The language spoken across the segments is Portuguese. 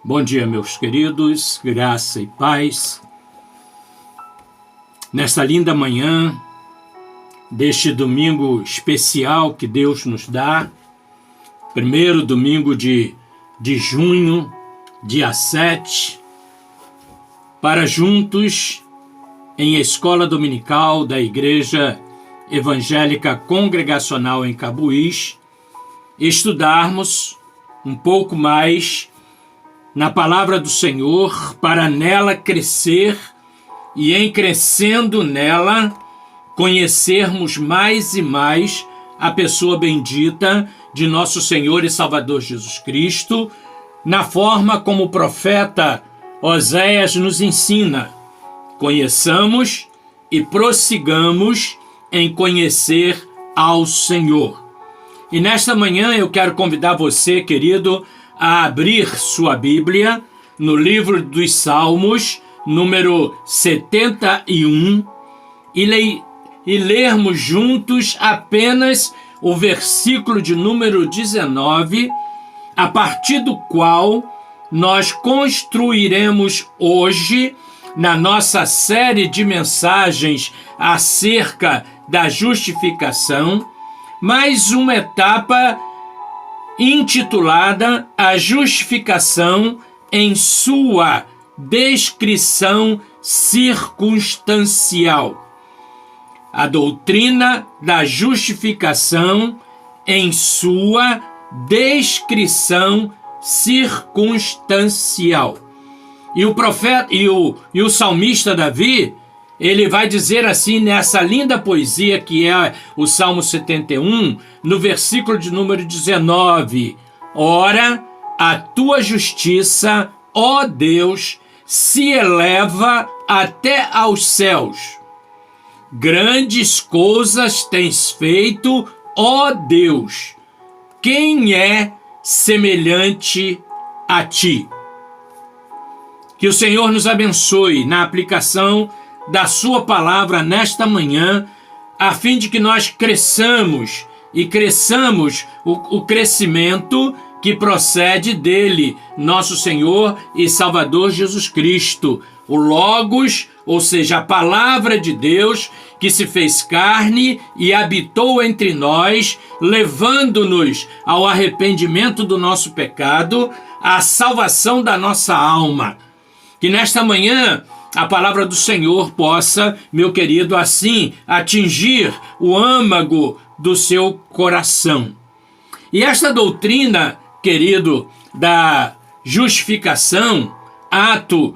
Bom dia, meus queridos, graça e paz. Nesta linda manhã, deste domingo especial que Deus nos dá, primeiro domingo de junho, dia 7, para juntos, em escola dominical da Igreja Evangélica Congregacional em Cabuís, estudarmos um pouco mais na palavra do Senhor, para nela crescer e, em crescendo nela, conhecermos mais e mais a pessoa bendita de nosso Senhor e Salvador Jesus Cristo, na forma como o profeta Oséias nos ensina. Conheçamos e prossigamos em conhecer ao Senhor. E nesta manhã eu quero convidar você, querido, a abrir sua Bíblia no livro dos Salmos, número 71, e lermos juntos apenas o versículo de número 19, a partir do qual nós construiremos hoje, na nossa série de mensagens acerca da justificação, mais uma etapa intitulada A Justificação em sua descrição circunstancial. A doutrina da justificação em sua descrição circunstancial. E o profeta e o salmista Davi, ele vai dizer assim nessa linda poesia que é o Salmo 71, no versículo de número 19: Ora, a tua justiça, ó Deus, se eleva até aos céus. Grandes coisas tens feito, ó Deus. Quem é semelhante a ti? Que o Senhor nos abençoe na aplicação da sua palavra nesta manhã, a fim de que nós cresçamos o crescimento que procede dele, nosso Senhor e Salvador Jesus Cristo, o Logos, ou seja, a palavra de Deus que se fez carne e habitou entre nós, levando-nos ao arrependimento do nosso pecado, à salvação da nossa alma. Que nesta manhã a palavra do Senhor possa, meu querido, assim atingir o âmago do seu coração. E esta doutrina, querido, da justificação, ato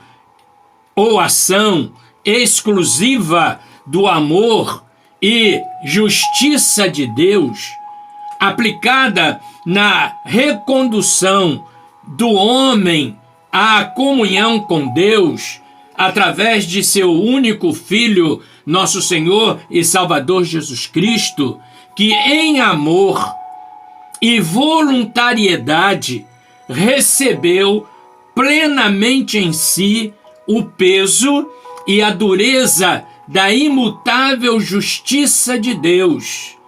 ou ação exclusiva do amor e justiça de Deus, aplicada na recondução do homem à comunhão com Deus, através de seu único Filho, nosso Senhor e Salvador Jesus Cristo, que em amor e voluntariedade recebeu plenamente em si o peso e a dureza da imutável justiça de Deus.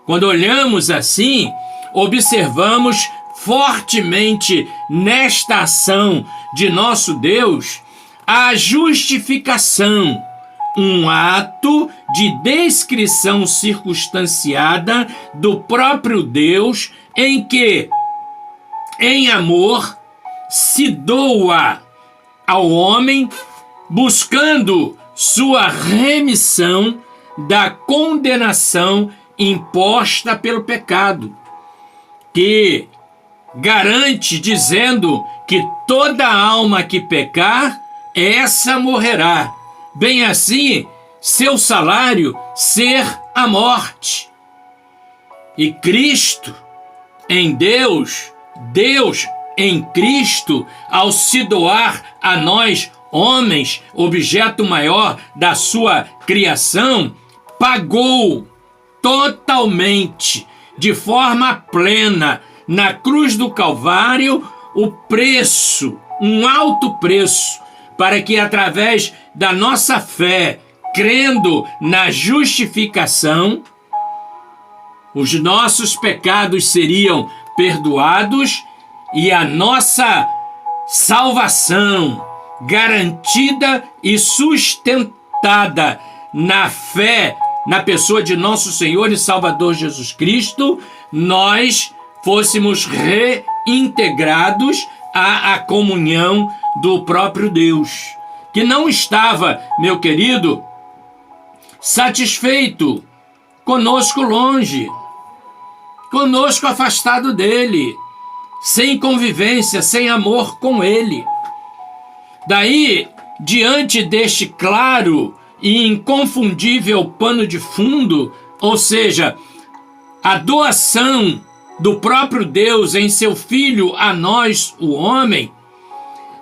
Quando olhamos assim, observamos fortemente nesta ação de nosso Deus a justificação, um ato de descrição circunstanciada do próprio Deus, em que, em amor, se doa ao homem, buscando sua remissão da condenação imposta pelo pecado, que garante dizendo que toda alma que pecar, essa morrerá. Bem assim, seu salário ser a morte. E Cristo em Deus, Deus em Cristo, ao se doar a nós, homens, objeto maior da sua criação, pagou totalmente, de forma plena, na cruz do Calvário, o preço, um alto preço, para que através da nossa fé, crendo na justificação, os nossos pecados seriam perdoados e a nossa salvação garantida e sustentada na fé na pessoa de nosso Senhor e Salvador Jesus Cristo, nós fôssemos reintegrados à comunhão do próprio Deus, que não estava, meu querido, satisfeito conosco longe, conosco afastado dele, sem convivência, sem amor com ele. Daí, diante deste claro e inconfundível pano de fundo, ou seja, a doação do próprio Deus em seu Filho a nós, o homem,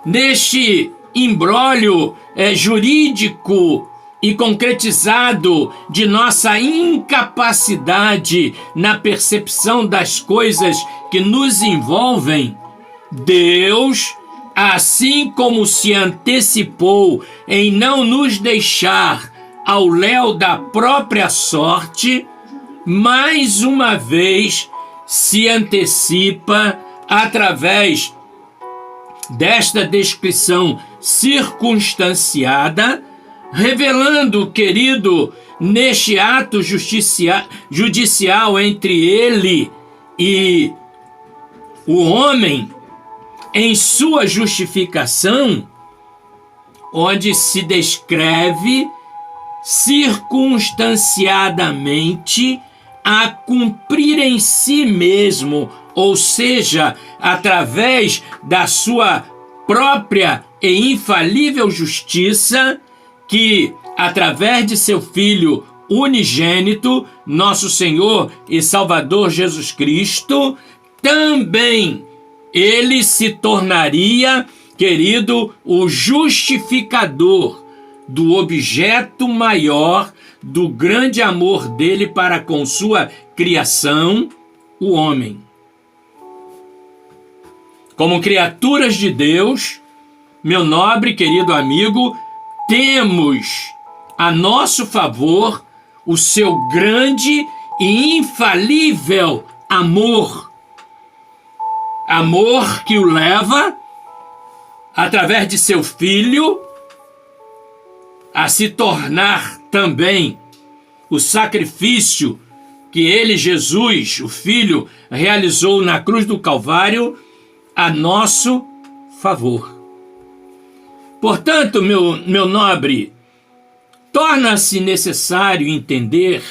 neste imbróglio jurídico e concretizado de nossa incapacidade na percepção das coisas que nos envolvem, Deus, assim como se antecipou em não nos deixar ao léu da própria sorte, mais uma vez se antecipa através desta descrição circunstanciada, revelando, querido, neste ato judicial entre ele e o homem, em sua justificação, onde se descreve circunstanciadamente a cumprir em si mesmo, ou seja, através da sua própria e infalível justiça, que, através de seu Filho unigênito, nosso Senhor e Salvador Jesus Cristo, também ele se tornaria, querido, o justificador do objeto maior do grande amor dele para com sua criação, o homem. Como criaturas de Deus, meu nobre querido amigo, temos a nosso favor o seu grande e infalível amor. Amor que o leva, através de seu Filho, a se tornar também o sacrifício que ele, Jesus, o Filho, realizou na cruz do Calvário a nosso favor. Portanto, meu nobre, torna-se necessário entender,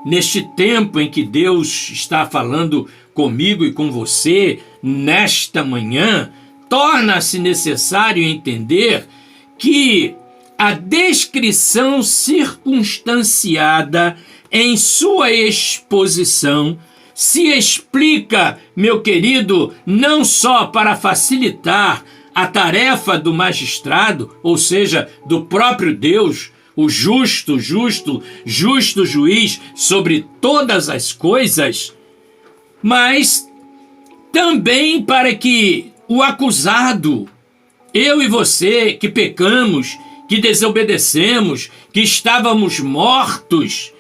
neste tempo em que Deus está falando comigo e com você, nesta manhã, torna-se necessário entender que a descrição circunstanciada em sua exposição se explica, meu querido, não só para facilitar a tarefa do magistrado, ou seja, do próprio Deus, o justo juiz sobre todas as coisas, mas também para que o acusado, eu e você que pecamos, que desobedecemos, que estávamos mortos,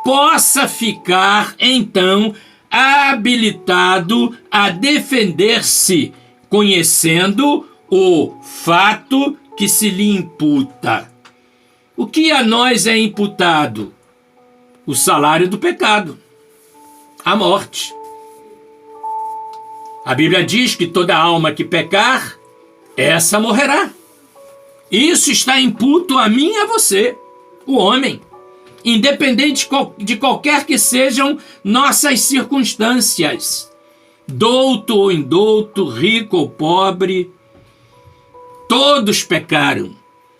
possa ficar então habilitado a defender-se, conhecendo o fato que se lhe imputa. O que a nós é imputado? O salário do pecado, a morte. A Bíblia diz que toda alma que pecar, essa morrerá. Isso está imputo a mim e a você, o homem, independente de qualquer que sejam nossas circunstâncias, douto ou indouto, rico ou pobre, todos pecaram.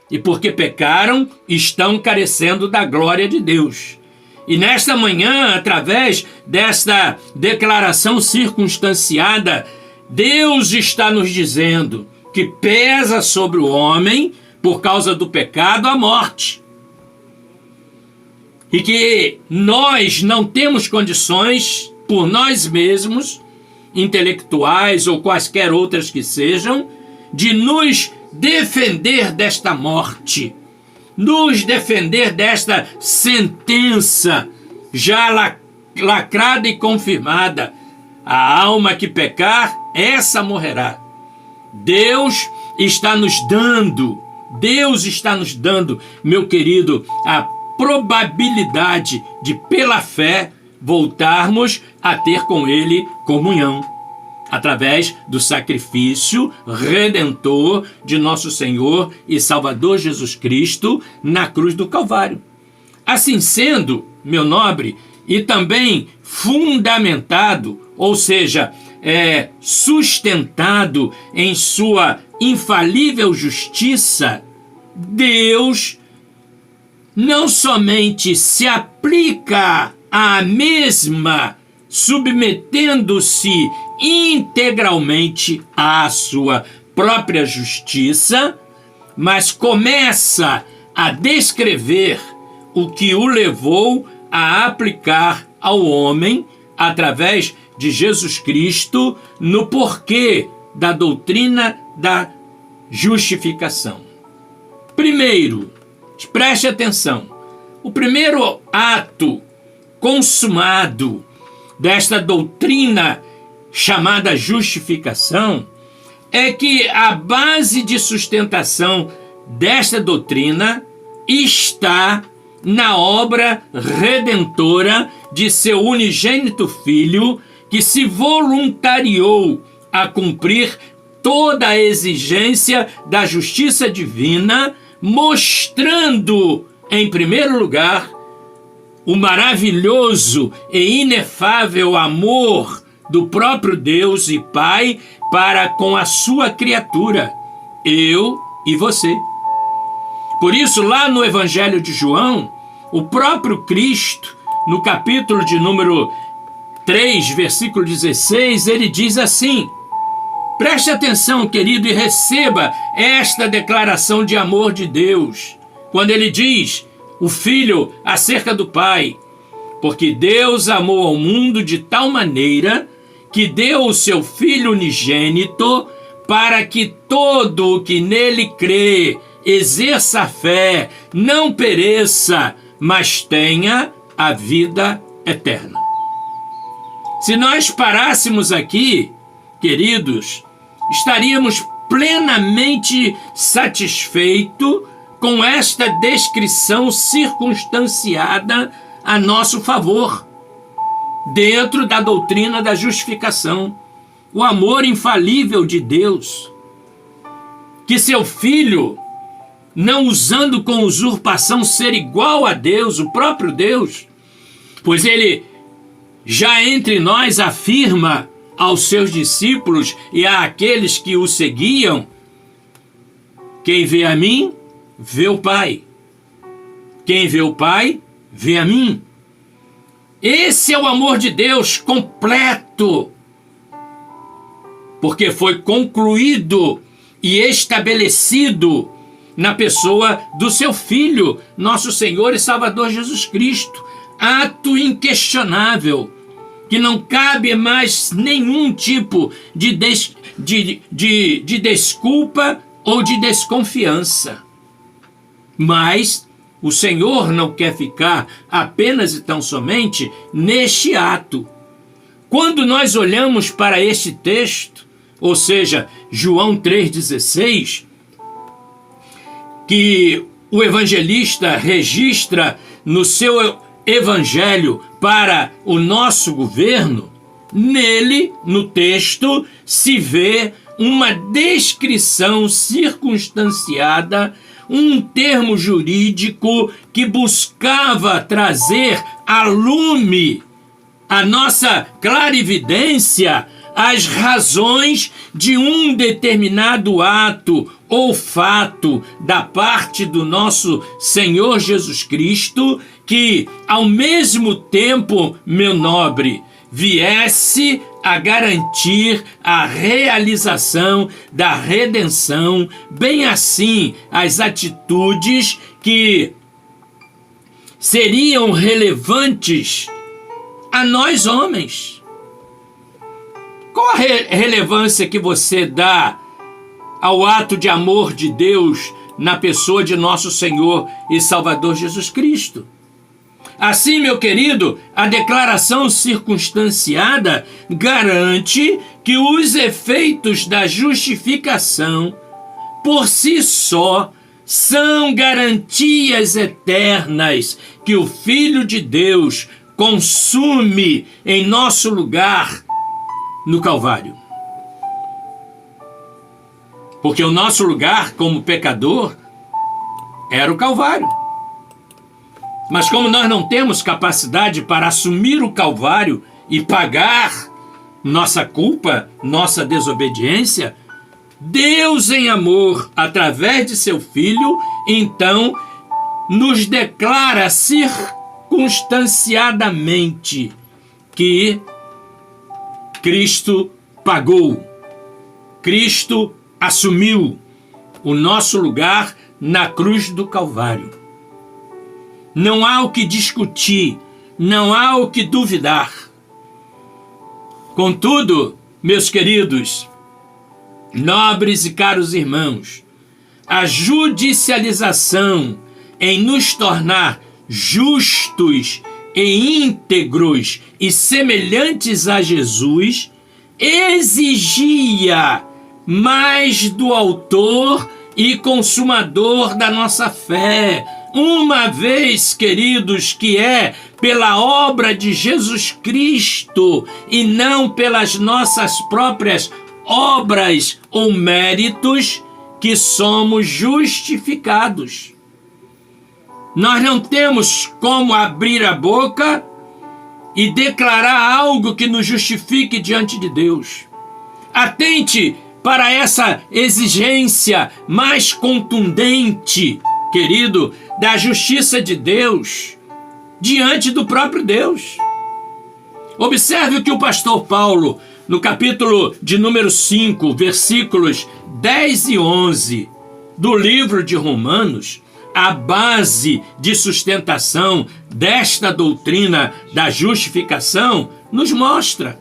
E porque pecaram, estão carecendo da glória de Deus. E nesta manhã, através desta declaração circunstanciada, Deus está nos dizendo que pesa sobre o homem, por causa do pecado, a morte. E que nós não temos condições, por nós mesmos, intelectuais ou quaisquer outras que sejam, de nos defender desta morte, nos defender desta sentença já lacrada e confirmada. A alma que pecar, essa morrerá. Deus está nos dando, meu querido, a probabilidade de, pela fé, voltarmos a ter com Ele comunhão, através do sacrifício redentor de nosso Senhor e Salvador Jesus Cristo na cruz do Calvário. Assim sendo, meu nobre, e também fundamentado, ou seja, sustentado em sua infalível justiça, Deus não somente se aplica à mesma, submetendo-se integralmente à sua própria justiça, mas começa a descrever o que o levou a aplicar ao homem, através de Jesus Cristo, no porquê da doutrina da justificação. Primeiro, preste atenção, o primeiro ato consumado desta doutrina chamada justificação é que a base de sustentação desta doutrina está na obra redentora de seu unigênito Filho, que se voluntariou a cumprir toda a exigência da justiça divina, mostrando, em primeiro lugar, o maravilhoso e inefável amor do próprio Deus e Pai para com a sua criatura, eu e você. Por isso, lá no Evangelho de João, o próprio Cristo, no capítulo de número 3, versículo 16, ele diz assim: preste atenção, querido, e receba esta declaração de amor de Deus, quando ele diz, o Filho acerca do Pai, porque Deus amou ao mundo de tal maneira que deu o seu Filho unigênito, para que todo o que nele crê exerça a fé, não pereça, mas tenha a vida eterna. Se nós parássemos aqui, queridos, estaríamos plenamente satisfeitos com esta descrição circunstanciada a nosso favor, dentro da doutrina da justificação, o amor infalível de Deus, que seu Filho, não usando com usurpação ser igual a Deus, o próprio Deus, pois ele já entre nós afirma aos seus discípulos e àqueles que o seguiam: quem vê a mim, vê o Pai. Quem vê o Pai, vê a mim. Esse é o amor de Deus completo, porque foi concluído e estabelecido na pessoa do seu Filho, nosso Senhor e Salvador Jesus Cristo. Ato inquestionável, que não cabe mais nenhum tipo de desculpa ou de desconfiança. Mas o Senhor não quer ficar apenas e tão somente neste ato. Quando nós olhamos para este texto, ou seja, João 3,16, que o evangelista registra no seu evangelho para o nosso governo, nele, no texto, se vê uma descrição circunstanciada, um termo jurídico que buscava trazer a lume, a nossa clarividência, as razões de um determinado ato ou fato da parte do nosso Senhor Jesus Cristo, que, ao mesmo tempo, meu nobre, viesse a garantir a realização da redenção, bem assim as atitudes que seriam relevantes a nós homens. Qual a relevância que você dá ao ato de amor de Deus na pessoa de nosso Senhor e Salvador Jesus Cristo? Assim, meu querido, a declaração circunstanciada garante que os efeitos da justificação, por si só, são garantias eternas que o Filho de Deus consume em nosso lugar no Calvário. Porque o nosso lugar como pecador era o Calvário. Mas como nós não temos capacidade para assumir o Calvário e pagar nossa culpa, nossa desobediência, Deus em amor, através de seu Filho, então, nos declara circunstanciadamente que Cristo pagou, Cristo assumiu o nosso lugar na cruz do Calvário. Não há o que discutir, não há o que duvidar. Contudo, meus queridos, nobres e caros irmãos, a judicialização em nos tornar justos e íntegros e semelhantes a Jesus exigia mais do autor e consumador da nossa fé, uma vez, queridos, que é pela obra de Jesus Cristo e não pelas nossas próprias obras ou méritos que somos justificados. Nós não temos como abrir a boca e declarar algo que nos justifique diante de Deus. Atente para essa exigência mais contundente, querido, da justiça de Deus diante do próprio Deus. Observe o que o pastor Paulo, no capítulo de número 5, versículos 10 e 11 do livro de Romanos, a base de sustentação desta doutrina da justificação, nos mostra.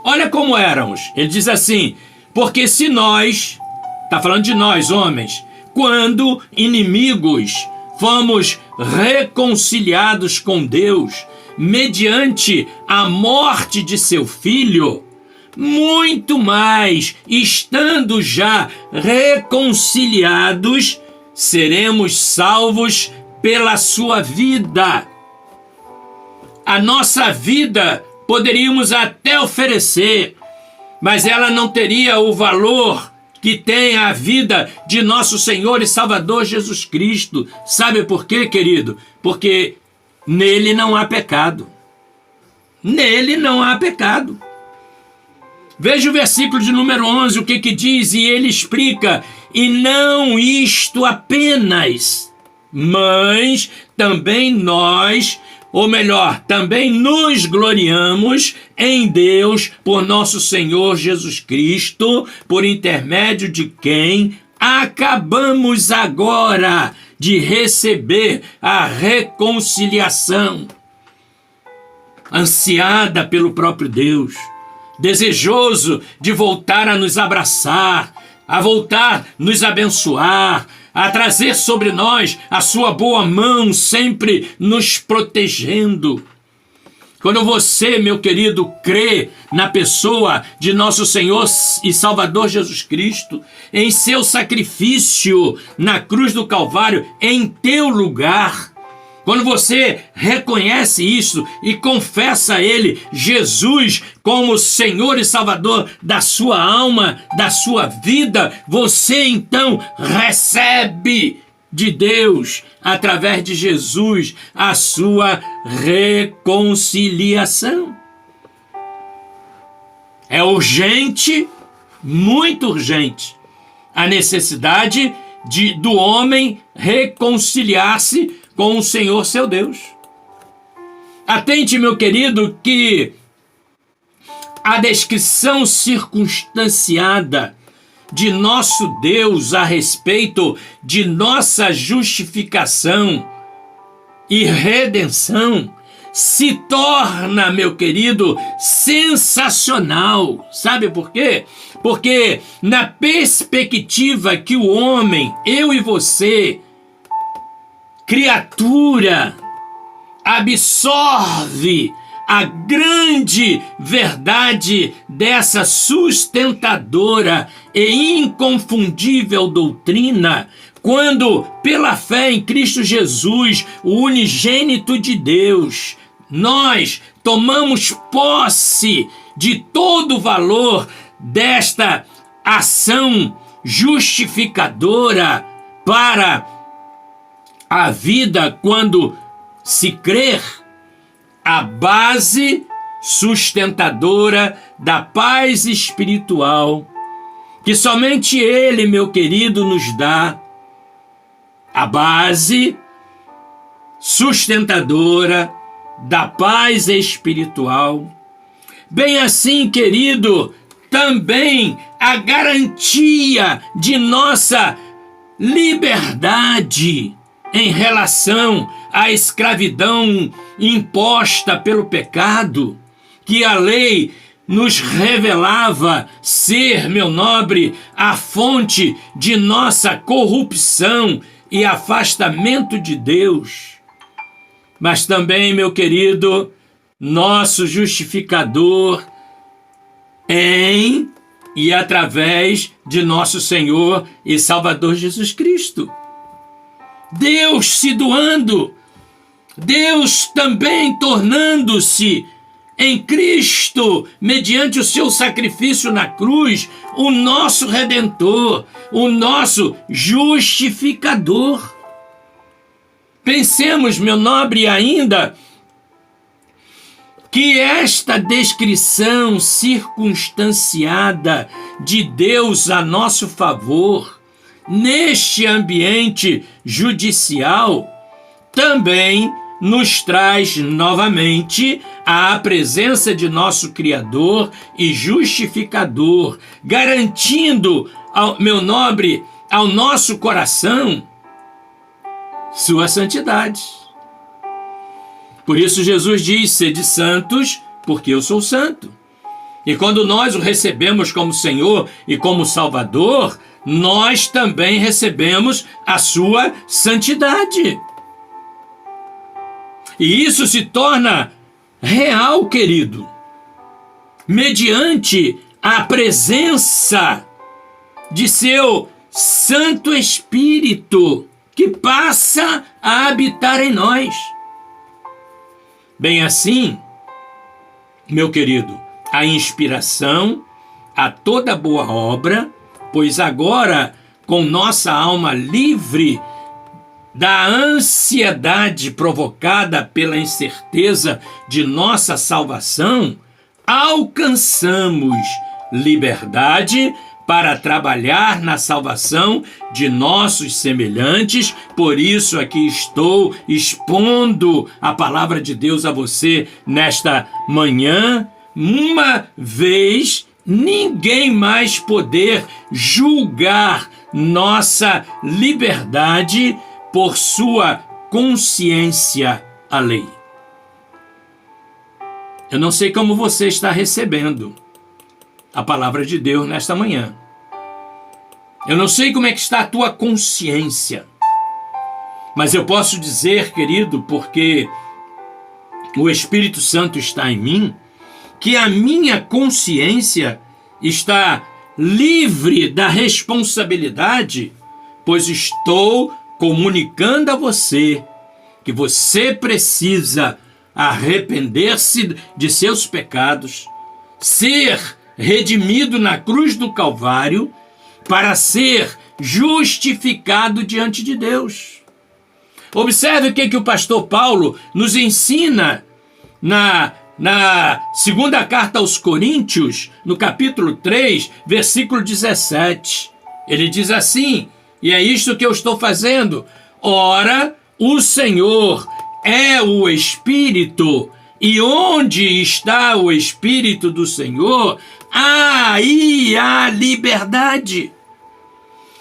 Olha como éramos. Ele diz assim: porque se nós, está falando de nós, homens, quando inimigos, fomos reconciliados com Deus mediante a morte de seu Filho, muito mais, estando já reconciliados, seremos salvos pela sua vida. A nossa vida poderíamos até oferecer, mas ela não teria o valor que tem a vida de nosso Senhor e Salvador Jesus Cristo. Sabe por quê, querido? Porque nele não há pecado. Nele não há pecado. Veja o versículo de número 11, o que diz, e ele explica: e não isto apenas, mas também nós, ou melhor, também nos gloriamos em Deus por nosso Senhor Jesus Cristo, por intermédio de quem acabamos agora de receber a reconciliação, ansiada pelo próprio Deus, desejoso de voltar a nos abraçar, a voltar nos abençoar, a trazer sobre nós a sua boa mão, sempre nos protegendo. Quando você, meu querido, crê na pessoa de nosso Senhor e Salvador Jesus Cristo, em seu sacrifício na cruz do Calvário, em teu lugar, quando você reconhece isso e confessa a Ele, Jesus, como Senhor e Salvador da sua alma, da sua vida, você então recebe de Deus, através de Jesus, a sua reconciliação. É urgente, muito urgente, a necessidade do homem reconciliar-se com o Senhor seu Deus. Atente, meu querido, que a descrição circunstanciada de nosso Deus a respeito de nossa justificação e redenção se torna, meu querido, sensacional. Sabe por quê? Porque na perspectiva que o homem, eu e você, criatura, absorve a grande verdade dessa sustentadora e inconfundível doutrina, quando, pela fé em Cristo Jesus, o unigênito de Deus, nós tomamos posse de todo o valor desta ação justificadora para a vida quando se crer, a base sustentadora da paz espiritual, que somente Ele, meu querido, nos dá. A base sustentadora da paz espiritual. Bem assim, querido, também a garantia de nossa liberdade em relação à escravidão imposta pelo pecado, que a lei nos revelava ser, meu nobre, a fonte de nossa corrupção e afastamento de Deus. Mas também, meu querido, nosso justificador em e através de nosso Senhor e Salvador Jesus Cristo. Deus se doando, Deus também tornando-se em Cristo, mediante o seu sacrifício na cruz, o nosso Redentor, o nosso justificador. Pensemos, meu nobre, ainda que esta descrição circunstanciada de Deus a nosso favor, neste ambiente judicial, também nos traz novamente à presença de nosso Criador e Justificador, garantindo, meu nobre, ao nosso coração sua santidade. Por isso Jesus diz: sede santos, porque eu sou santo. E quando nós o recebemos como Senhor e como Salvador, nós também recebemos a sua santidade. E isso se torna real, querido, mediante a presença de seu Santo Espírito, que passa a habitar em nós. Bem assim, meu querido, a inspiração a toda boa obra, pois agora, com nossa alma livre da ansiedade provocada pela incerteza de nossa salvação, alcançamos liberdade para trabalhar na salvação de nossos semelhantes. Por isso aqui estou expondo a palavra de Deus a você nesta manhã, uma vez ninguém mais poder julgar nossa liberdade por sua consciência à lei. Eu não sei como você está recebendo a palavra de Deus nesta manhã. Eu não sei como é que está a tua consciência, mas eu posso dizer, querido, porque o Espírito Santo está em mim, que a minha consciência está livre da responsabilidade, pois estou comunicando a você que você precisa arrepender-se de seus pecados, ser redimido na cruz do Calvário, para ser justificado diante de Deus. Observe o que o pastor Paulo nos ensina na segunda carta aos Coríntios, no capítulo 3, versículo 17. Ele diz assim, e é isto que eu estou fazendo: ora, o Senhor é o Espírito, e onde está o Espírito do Senhor, aí há liberdade.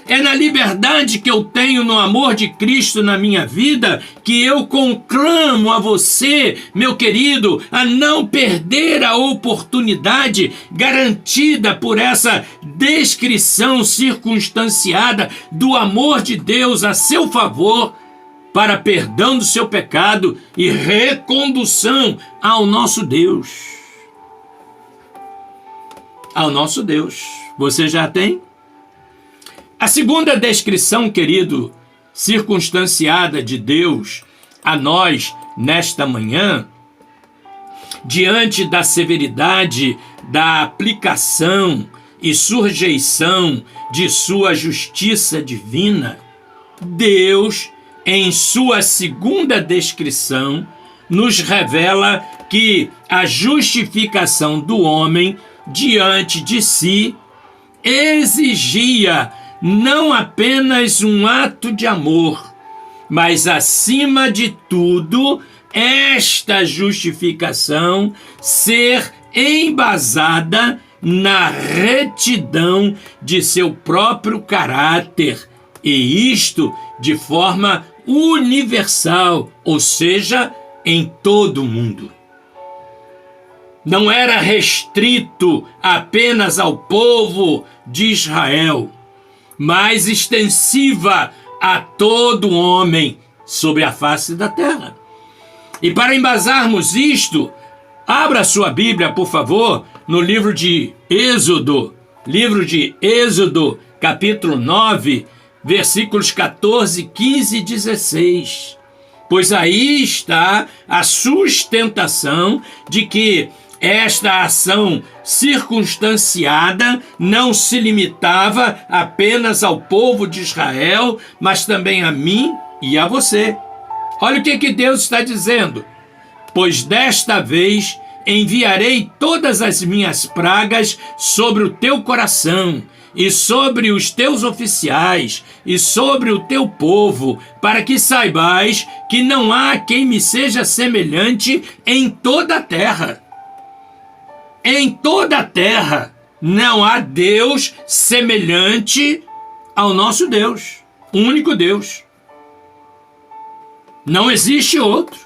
É na liberdade que eu tenho no amor de Cristo na minha vida que eu conclamo a você, meu querido, a não perder a oportunidade garantida por essa descrição circunstanciada do amor de Deus a seu favor, para perdão do seu pecado e recondução ao nosso Deus. Ao nosso Deus. Você já tem? A segunda descrição, querido, circunstanciada de Deus a nós nesta manhã, diante da severidade da aplicação e sujeição de sua justiça divina, Deus, em sua segunda descrição, nos revela que a justificação do homem diante de si exigia não apenas um ato de amor, mas, acima de tudo, esta justificação ser embasada na retidão de seu próprio caráter, e isto de forma universal, ou seja, em todo o mundo. Não era restrito apenas ao povo de Israel, mas extensiva a todo homem sobre a face da terra. E para embasarmos isto, abra sua Bíblia, por favor, no livro de Êxodo, capítulo 9, versículos 14, 15 e 16. Pois aí está a sustentação de que esta ação circunstanciada não se limitava apenas ao povo de Israel, mas também a mim e a você. Olha o que Deus está dizendo. Pois desta vez enviarei todas as minhas pragas sobre o teu coração, e sobre os teus oficiais, e sobre o teu povo, para que saibais que não há quem me seja semelhante em toda a terra. Em toda a terra não há Deus semelhante ao nosso Deus, o único Deus. Não existe outro.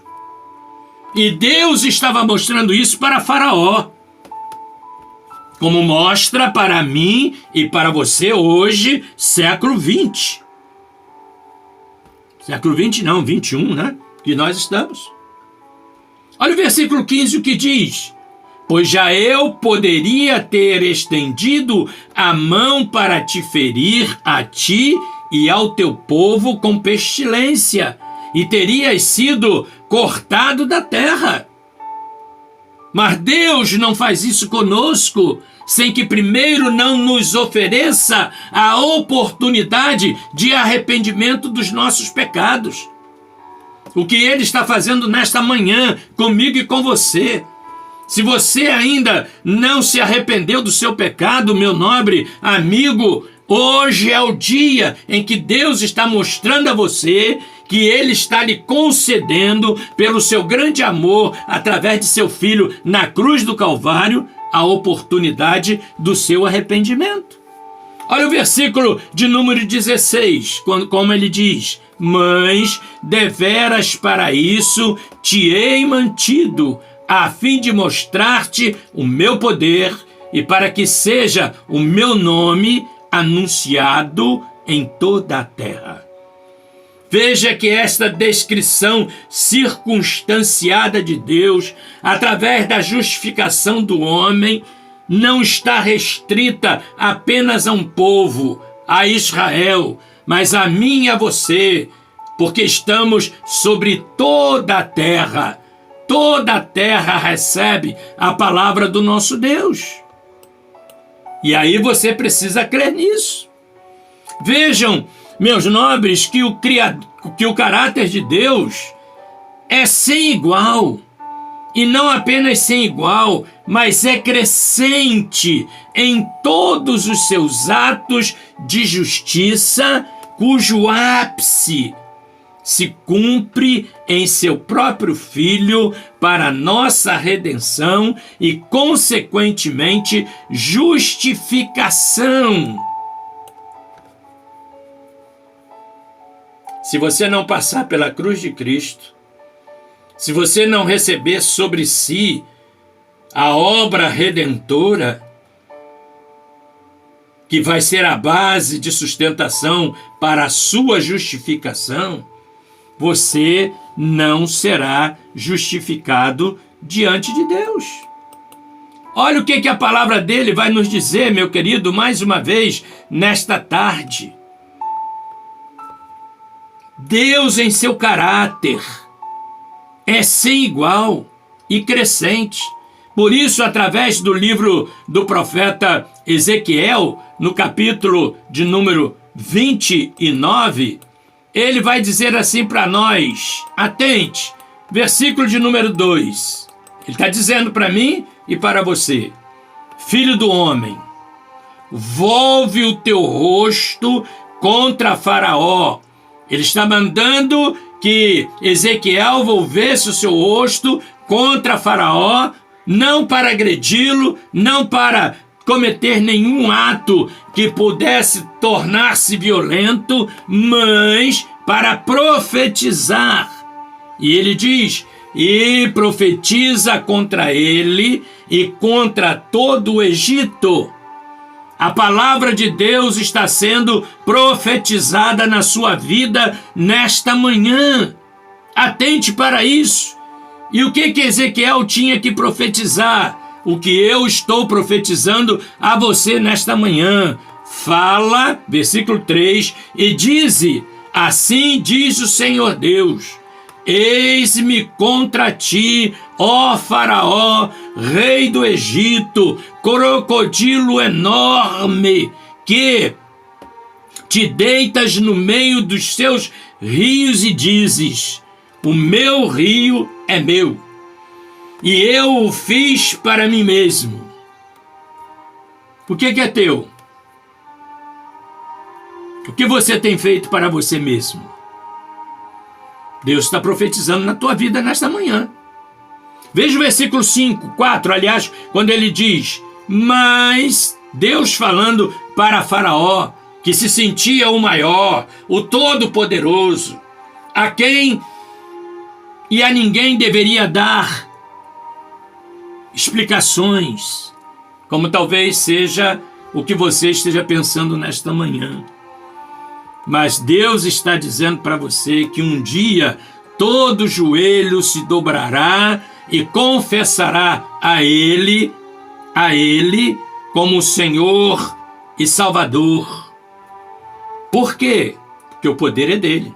E Deus estava mostrando isso para Faraó, como mostra para mim e para você hoje, século 20. Século 20 não, 21, né? Que nós estamos. Olha o versículo 15, o que diz: pois já eu poderia ter estendido a mão para te ferir a ti e ao teu povo com pestilência, e terias sido cortado da terra. Mas Deus não faz isso conosco sem que primeiro não nos ofereça a oportunidade de arrependimento dos nossos pecados. O que Ele está fazendo nesta manhã comigo e com você. Se você ainda não se arrependeu do seu pecado, meu nobre amigo, hoje é o dia em que Deus está mostrando a você que Ele está lhe concedendo, pelo seu grande amor, através de seu Filho na cruz do Calvário, a oportunidade do seu arrependimento. Olha o versículo de número 16, como ele diz: mas deveras para isso te hei mantido, a fim de mostrar-te o meu poder e para que seja o meu nome anunciado em toda a terra. Veja que esta descrição circunstanciada de Deus, através da justificação do homem, não está restrita apenas a um povo, a Israel, mas a mim e a você, porque estamos sobre toda a terra. Toda a terra recebe a palavra do nosso Deus. E aí você precisa crer nisso. Vejam, meus nobres, que o caráter de Deus é sem igual. E não apenas sem igual, mas é crescente em todos os seus atos de justiça, cujo ápice se cumpre em seu próprio Filho para nossa redenção e, consequentemente, justificação. Se você não passar pela cruz de Cristo, se você não receber sobre si a obra redentora, que vai ser a base de sustentação para a sua justificação, você não será justificado diante de Deus. Olha o que a palavra dele vai nos dizer, meu querido, mais uma vez, nesta tarde. Deus, em seu caráter, é sem igual e crescente. Por isso, através do livro do profeta Ezequiel, no capítulo de número 29, ele vai dizer assim para nós, atente, versículo de número 2. Ele está dizendo para mim e para você: filho do homem, volve o teu rosto contra Faraó. Ele está mandando que Ezequiel volvesse o seu rosto contra Faraó, não para agredi-lo, não para cometer nenhum ato que pudesse tornar-se violento, mas para profetizar. E ele diz: e profetiza contra ele e contra todo o Egito. A palavra de Deus está sendo profetizada na sua vida nesta manhã. Atente para isso. E o que Ezequiel tinha que profetizar? O que eu estou profetizando a você nesta manhã. Fala, versículo 3, e dize: assim diz o Senhor Deus: eis-me contra ti, ó Faraó, rei do Egito, crocodilo enorme, que te deitas no meio dos seus rios e dizes: o meu rio é meu, e eu o fiz para mim mesmo. O que é teu? O que você tem feito para você mesmo? Deus está profetizando na tua vida nesta manhã. Veja o versículo 5, 4, aliás, quando ele diz: mas Deus falando para Faraó, que se sentia o maior, o todo-poderoso, a quem e a ninguém deveria dar explicações, como talvez seja o que você esteja pensando nesta manhã. Mas Deus está dizendo para você que um dia todo joelho se dobrará e confessará a Ele como Senhor e Salvador. Por quê? Porque o poder é dele.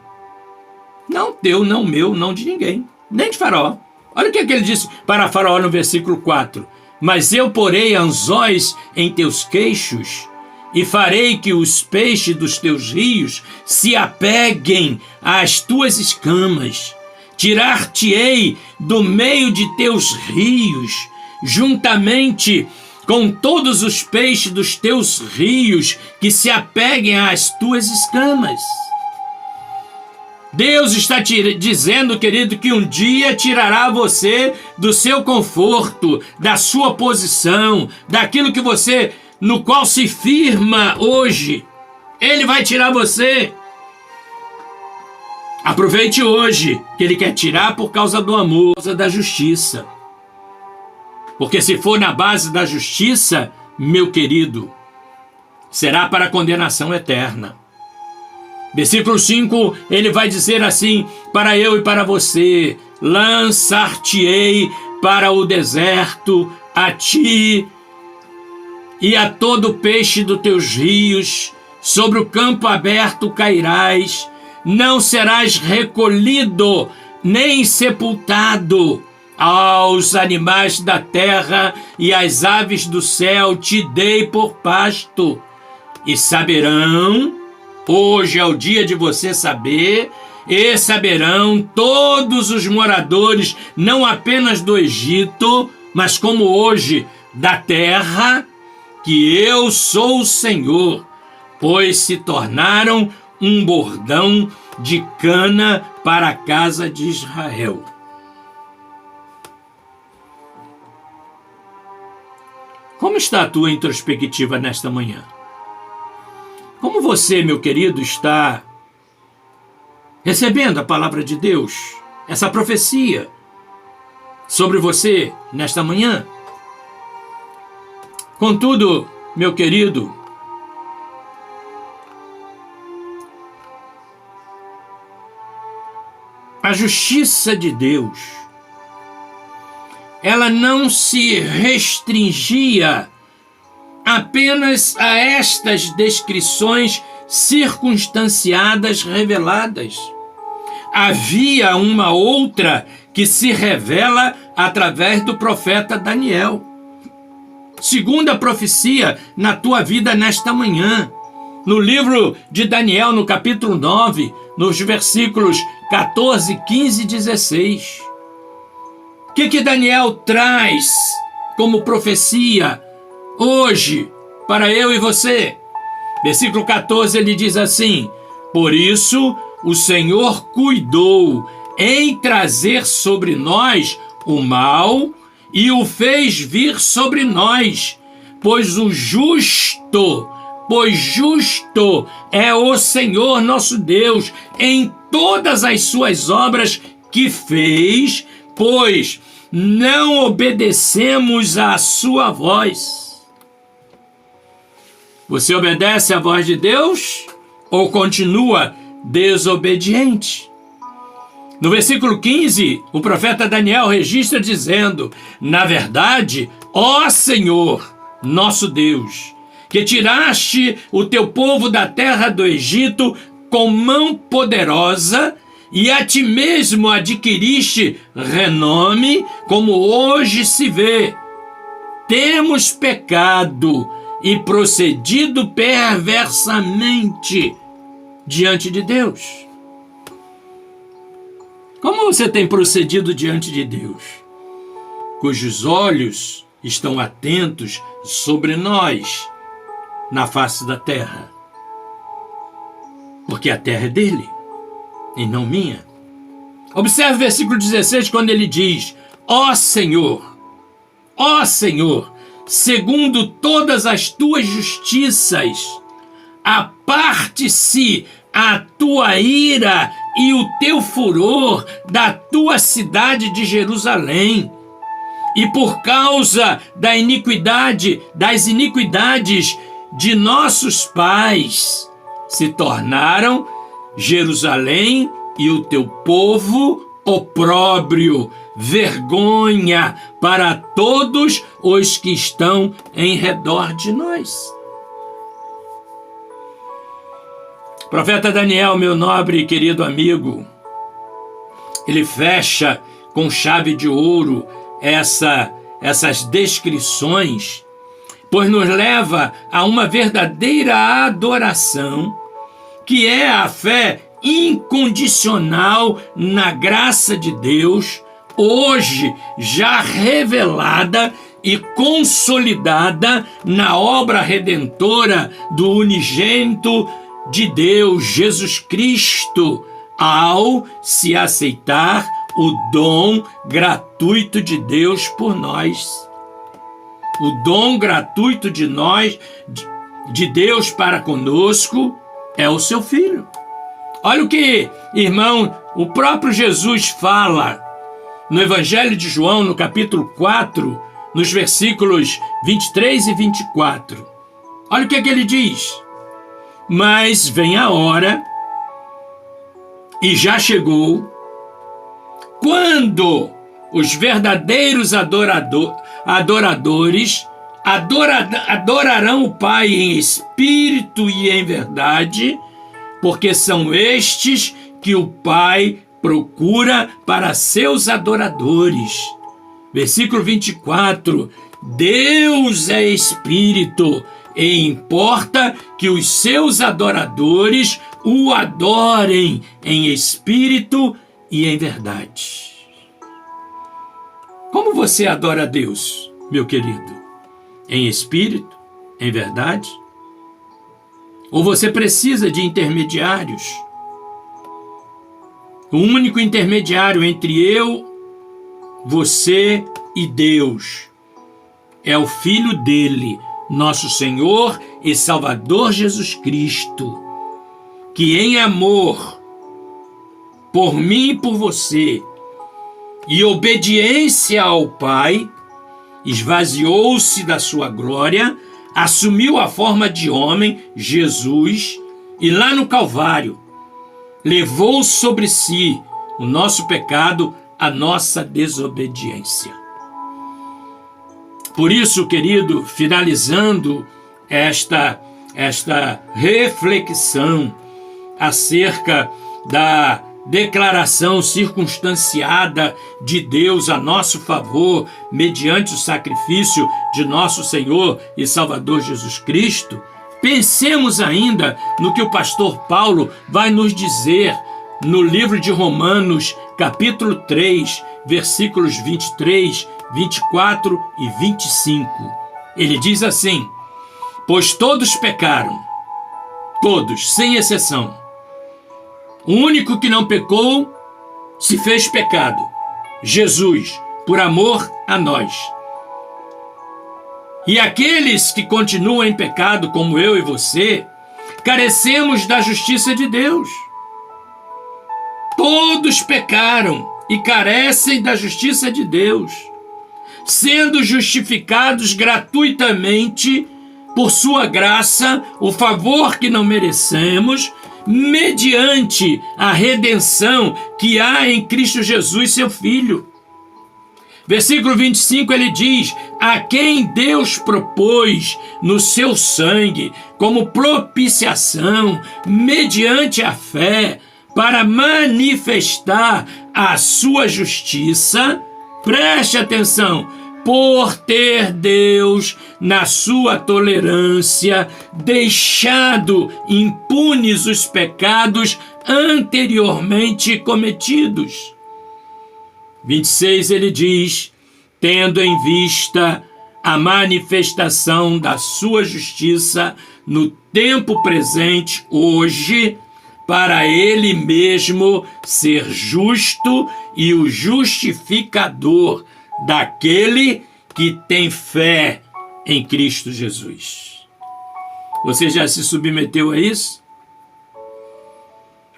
Não teu, não meu, não de ninguém, nem de Faraó. Olha o que ele disse para Faraó no versículo 4. Mas eu porei anzóis em teus queixos e farei que os peixes dos teus rios se apeguem às tuas escamas. Tirar-te-ei do meio de teus rios, juntamente com todos os peixes dos teus rios que se apeguem às tuas escamas. Deus está te dizendo, querido, que um dia tirará você do seu conforto, da sua posição, daquilo que você, no qual se firma hoje. Ele vai tirar você. Aproveite hoje, que Ele quer tirar por causa do amor, por causa da justiça. Porque se for na base da justiça, meu querido, será para a condenação eterna. Versículo 5, ele vai dizer assim para eu e para você: lançar-te-ei para o deserto, a ti e a todo peixe dos teus rios, sobre o campo aberto cairás, não serás recolhido, nem sepultado. Aos animais da terra e às aves do céu te dei por pasto, e saberão. Hoje é o dia de você saber, e saberão todos os moradores, não apenas do Egito, mas como hoje da terra, que eu sou o Senhor, pois se tornaram um bordão de cana para a casa de Israel. Como está a tua introspectiva nesta manhã? Como você, meu querido, está recebendo a palavra de Deus, essa profecia sobre você nesta manhã? Contudo, meu querido, A justiça de Deus, ela não se restringia apenas a estas descrições circunstanciadas reveladas. Havia uma outra que se revela através do profeta Daniel. Segundo a profecia na tua vida nesta manhã, no livro de Daniel, no capítulo 9, nos versículos 14, 15 e 16. O que Daniel traz como profecia hoje para eu e você? Versículo 14, ele diz assim: por isso o Senhor cuidou em trazer sobre nós o mal e o fez vir sobre nós, pois justo é o Senhor nosso Deus em todas as suas obras que fez, pois não obedecemos à sua voz. Você obedece à voz de Deus ou continua desobediente? No versículo 15, o profeta Daniel registra dizendo: na verdade, ó Senhor, nosso Deus, que tiraste o teu povo da terra do Egito com mão poderosa e a ti mesmo adquiriste renome, como hoje se vê. Temos pecado e procedido perversamente diante de Deus. Como você tem procedido diante de Deus, cujos olhos estão atentos sobre nós na face da terra? Porque a terra é dele e não minha. Observe o versículo 16, quando ele diz: ó Senhor, segundo todas as tuas justiças, aparte-se a tua ira e o teu furor da tua cidade de Jerusalém, e por causa das iniquidades de nossos pais, se tornaram Jerusalém e o teu povo opróbrio, vergonha para todos os que estão em redor de nós. Profeta Daniel, meu nobre e querido amigo, ele fecha com chave de ouro essas descrições, pois nos leva a uma verdadeira adoração, que é a fé incondicional na graça de Deus, hoje já revelada e consolidada na obra redentora do unigênito de Deus, Jesus Cristo, ao se aceitar o dom gratuito de Deus por nós. O dom gratuito de Deus para conosco é o seu Filho. Olha o que, irmão, o próprio Jesus fala no Evangelho de João, no capítulo 4, nos versículos 23 e 24. Olha o que ele diz: mas vem a hora, e já chegou, quando os verdadeiros adoradores adorarão o Pai em espírito e em verdade, porque são estes que o Pai procura para seus adoradores. Versículo 24: Deus é espírito, e importa que os seus adoradores o adorem em espírito e em verdade. Como você adora a Deus, meu querido? Em espírito, em verdade? Ou você precisa de intermediários? O único intermediário entre eu, você e Deus é o Filho dele, nosso Senhor e Salvador Jesus Cristo, que em amor por mim e por você, e obediência ao Pai, esvaziou-se da sua glória, assumiu a forma de homem, Jesus, e lá no Calvário levou sobre si o nosso pecado, a nossa desobediência. Por isso, querido, finalizando esta reflexão acerca da declaração circunstanciada de Deus a nosso favor, mediante o sacrifício de nosso Senhor e Salvador Jesus Cristo, pensemos ainda no que o pastor Paulo vai nos dizer no livro de Romanos, capítulo 3, versículos 23, 24 e 25. Ele diz assim: pois todos pecaram, todos, sem exceção. O único que não pecou se fez pecado, Jesus, por amor a nós. E aqueles que continuam em pecado, como eu e você, carecemos da justiça de Deus. Todos pecaram e carecem da justiça de Deus, sendo justificados gratuitamente por sua graça, o favor que não merecemos, mediante a redenção que há em Cristo Jesus, seu Filho. Versículo 25, ele diz: a quem Deus propôs no seu sangue como propiciação, mediante a fé, para manifestar a sua justiça. Preste atenção: por ter Deus, na sua tolerância, deixado impunes os pecados anteriormente cometidos. 26, ele diz: tendo em vista a manifestação da sua justiça no tempo presente, hoje, para ele mesmo ser justo e o justificador daquele que tem fé em Cristo Jesus. Você já se submeteu a isso?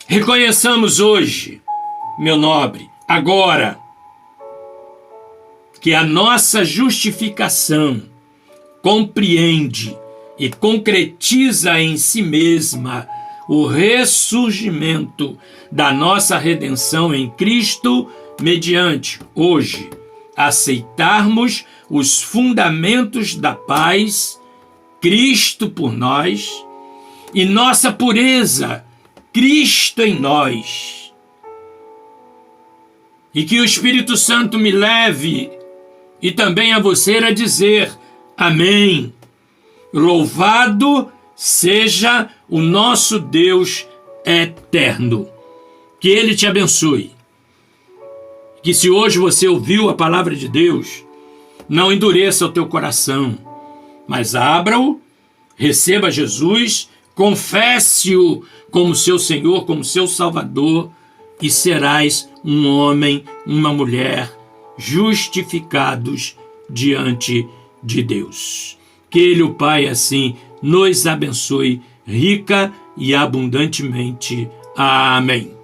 Reconheçamos hoje, meu nobre, agora, que a nossa justificação compreende e concretiza em si mesma o ressurgimento da nossa redenção em Cristo, mediante, hoje, aceitarmos os fundamentos da paz, Cristo por nós, e nossa pureza, Cristo em nós. E que o Espírito Santo me leve, e também a você, a dizer: amém. Louvado seja o nosso Deus eterno. Que Ele te abençoe. Que se hoje você ouviu a palavra de Deus, não endureça o teu coração, mas abra-o, receba Jesus, confesse-o como seu Senhor, como seu Salvador, e serás um homem, uma mulher justificados diante de Deus. Que Ele, o Pai, assim nos abençoe rica e abundantemente. Amém.